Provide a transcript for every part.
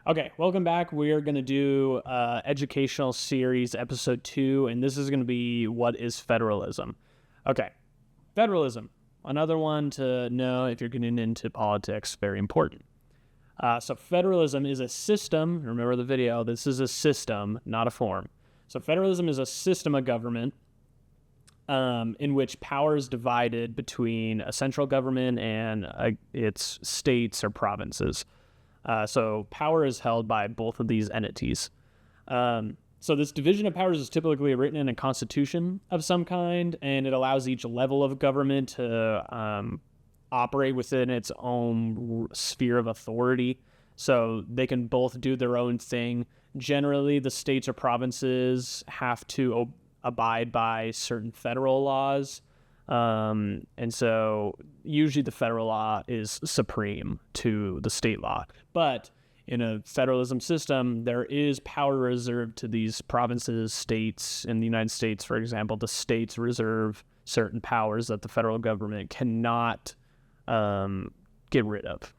Okay, welcome back. We are going to do educational series episode 2, and this is going to be what is federalism. Okay, federalism, another one to know if you're getting into politics, very important. So federalism is a system. Remember the video, this is a system, not a form. So federalism is a system of government in which power is divided between a central government and its states or provinces. So power is held by both of these entities. So this division of powers is typically written in a constitution of some kind, and it allows each level of government to operate within its own sphere of authority. So they can both do their own thing. Generally, the states or provinces have to abide by certain federal laws. And so usually the federal law is supreme to the state law. But in a federalism system, there is power reserved to these provinces, states. In the United States, for example, the states reserve certain powers that the federal government cannot get rid of.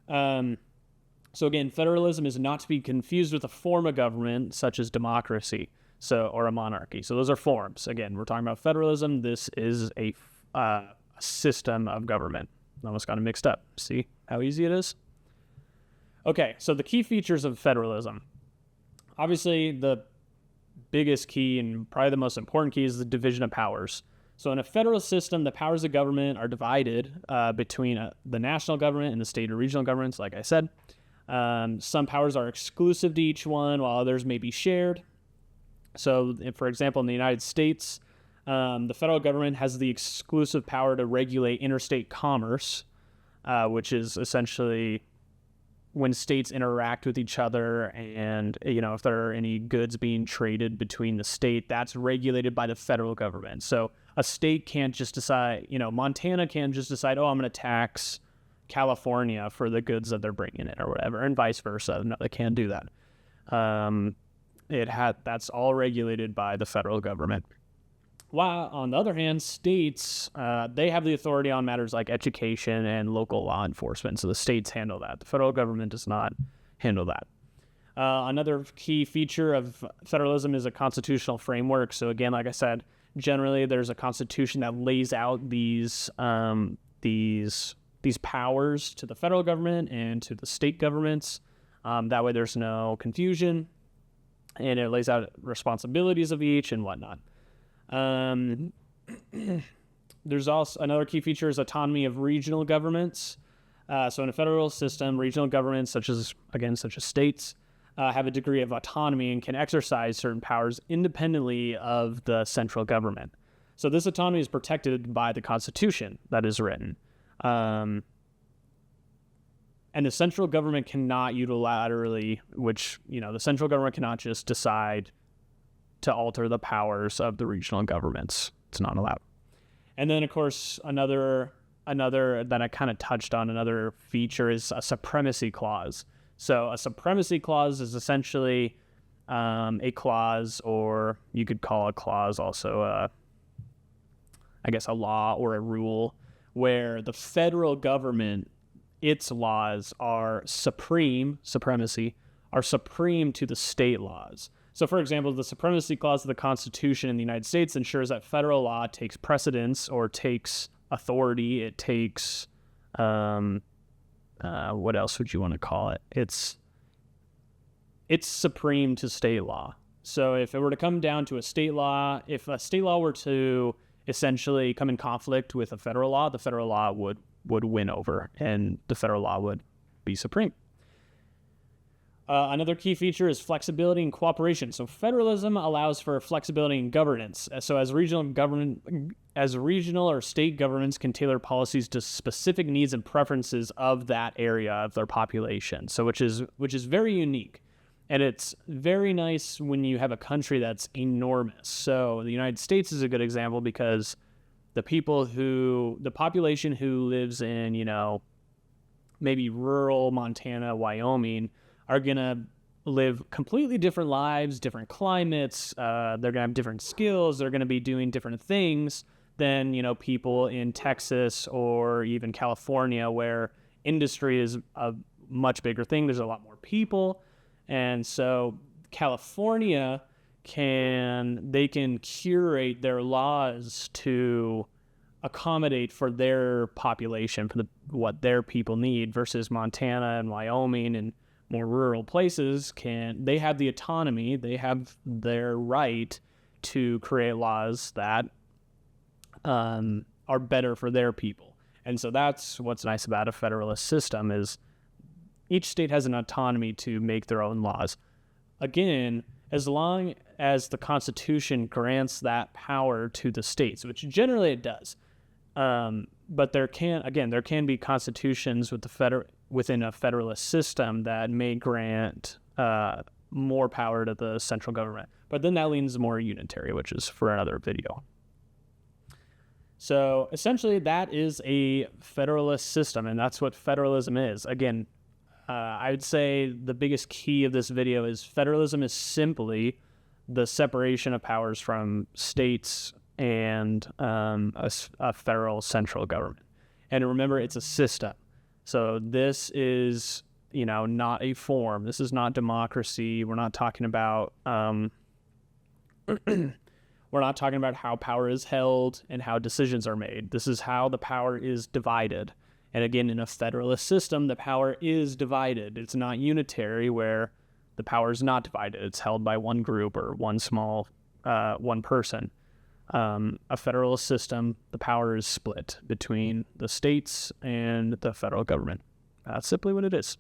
So again, federalism is not to be confused with a form of government such as democracy. Or a monarchy. So those are forms. Again, we're talking about federalism. This is a system of government. Almost got it mixed up. See how easy it is? Okay, so the key features of federalism. Obviously, the biggest key and probably the most important key is the division of powers. So in a federal system, the powers of government are divided between the national government and the state or regional governments, like I said. Some powers are exclusive to each one, while others may be shared. So, for example, in the United States, the federal government has the exclusive power to regulate interstate commerce, which is essentially when states interact with each other and, if there are any goods being traded between the state, that's regulated by the federal government. So a state can't just decide, Montana can't just decide, I'm going to tax California for the goods that they're bringing in or whatever, and vice versa. No, they can't do that. That's all regulated by the federal government. While on the other hand, states, they have the authority on matters like education and local law enforcement. So the states handle that. The federal government does not handle that. Another key feature of federalism is a constitutional framework. So again, like I said, generally there's a constitution that lays out these powers to the federal government and to the state governments. That way there's no confusion. And it lays out responsibilities of each and whatnot. There's also another key feature is autonomy of regional governments. So in a federal system, regional governments, such as states, have a degree of autonomy and can exercise certain powers independently of the central government. So this autonomy is protected by the Constitution that is written. And the central government cannot unilaterally, the central government cannot just decide to alter the powers of the regional governments. It's not allowed. And then, of course, another that I kind of touched on, another feature is a supremacy clause. So a supremacy clause is essentially a clause, or you could call a clause also, a law or a rule, where the federal government, its laws are supreme to the state laws. So, for example, the supremacy clause of the Constitution in the United States ensures that federal law takes precedence or takes authority. It takes, what else would you want to call it? It's supreme to state law. So if it were to come down to a state law, if a state law were to essentially come in conflict with a federal law, the federal law would win over, and the federal law would be supreme. Another key feature is flexibility and cooperation. So federalism allows for flexibility in governance. So as regional or state governments can tailor policies to specific needs and preferences of that area of their population. So which is very unique. And it's very nice when you have a country that's enormous. So the United States is a good example because the population who lives in, maybe rural Montana, Wyoming, are going to live completely different lives, different climates. They're going to have different skills. They're going to be doing different things than, people in Texas or even California, where industry is much bigger thing. There's a lot more people. And so California they can curate their laws to accommodate for their population, for what their people need, versus Montana and Wyoming and more rural places they have the autonomy, they have their right to create laws that are better for their people. And so that's what's nice about a federalist system, is each state has an autonomy to make their own laws. Again, as long as the Constitution grants that power to the states, which generally it does. But there can be constitutions within a federalist system that may grant more power to the central government. But then that leans more unitary, which is for another video. So essentially that is a federalist system, and that's what federalism is. Again, I would say the biggest key of this video is federalism is simply the separation of powers from states and a federal central government. And remember, it's a system. So this is, not a form. This is not democracy. We're not talking about how power is held and how decisions are made. This is how the power is divided. And again, in a federalist system, the power is divided. It's not unitary where the power is not divided. It's held by one group or one person. A federalist system, the power is split between the states and the federal government. That's simply what it is.